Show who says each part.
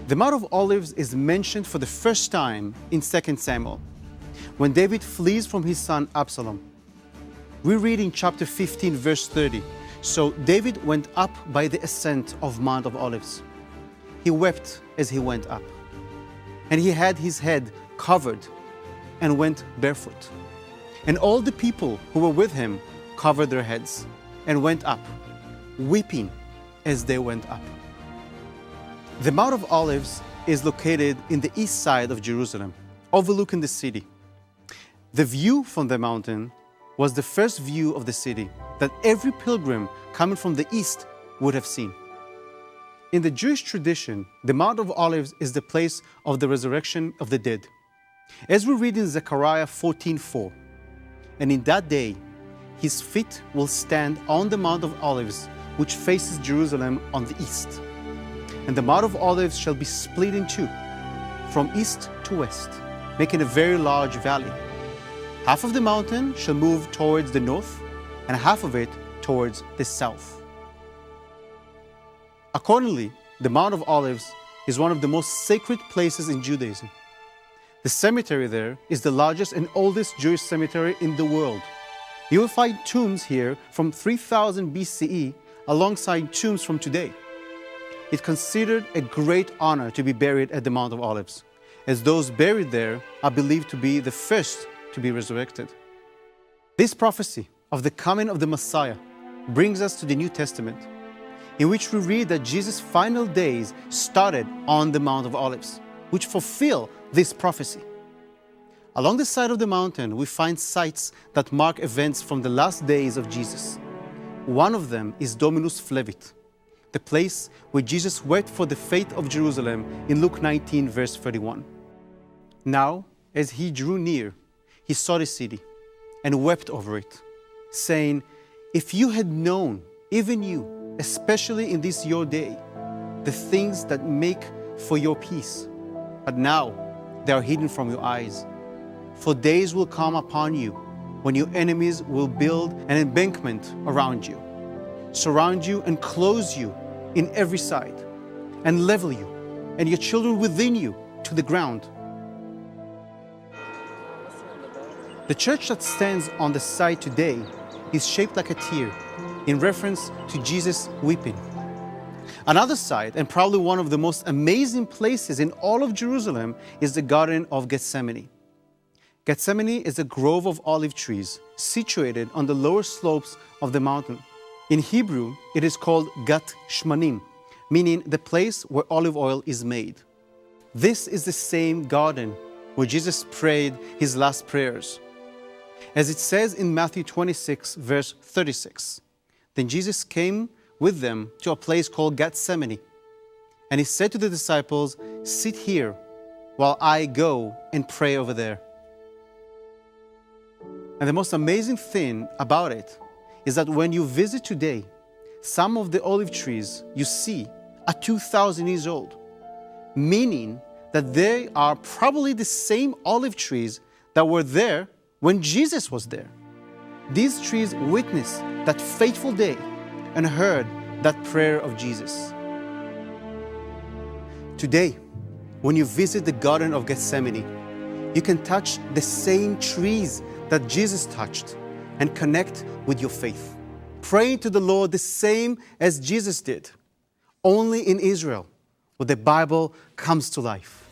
Speaker 1: The Mount of Olives is mentioned for the first time in 2 Samuel, when David flees from his son Absalom. We read in chapter 15, verse 30, "So David went up by the ascent of Mount of Olives. He wept as he went up, and he had his head covered and went barefoot. And all the people who were with him covered their heads and went up, weeping as they went up." The Mount of Olives is located in the east side of Jerusalem, overlooking the city. The view from the mountain was the first view of the city that every pilgrim coming from the east would have seen. In the Jewish tradition, the Mount of Olives is the place of the resurrection of the dead. As we read in Zechariah 14:4, "And in that day his feet will stand on the Mount of Olives, which faces Jerusalem on the east. And the Mount of Olives shall be split in two, from east to west, making a very large valley. Half of the mountain shall move towards the north, and half of it towards the south." Accordingly, the Mount of Olives is one of the most sacred places in Judaism. The cemetery there is the largest and oldest Jewish cemetery in the world. You will find tombs here from 3000 BCE alongside tombs from today. It's considered a great honor to be buried at the Mount of Olives, as those buried there are believed to be the first to be resurrected. This prophecy of the coming of the Messiah brings us to the New Testament, in which we read that Jesus' final days started on the Mount of Olives, which fulfill this prophecy. Along the side of the mountain, we find sites that mark events from the last days of Jesus. One of them is Dominus Flevit, the place where Jesus wept for the fate of Jerusalem in Luke 19, verse 31. "Now, as he drew near, he saw the city and wept over it, saying, 'If you had known, even you, especially in this your day, the things that make for your peace, but now they are hidden from your eyes. For days will come upon you when your enemies will build an embankment around you, surround you and close you in every side, and level you and your children within you to the ground.'" The church that stands on the site today is shaped like a tear, in reference to Jesus weeping. Another site, and probably one of the most amazing places in all of Jerusalem, is the Garden of Gethsemane. Gethsemane is a grove of olive trees situated on the lower slopes of the mountain. In Hebrew, it is called Gat Shmanim, meaning the place where olive oil is made. This is the same garden where Jesus prayed his last prayers. As it says in Matthew 26, verse 36, "Then Jesus came with them to a place called Gethsemane, and he said to the disciples, 'Sit here while I go and pray over there.'" And the most amazing thing about it is that when you visit today, some of the olive trees you see are 2,000 years old, meaning that they are probably the same olive trees that were there when Jesus was there. These trees witnessed that fateful day and heard that prayer of Jesus. Today, when you visit the Garden of Gethsemane, you can touch the same trees that Jesus touched and connect with your faith, praying to the Lord the same as Jesus did, only in Israel, where the Bible comes to life.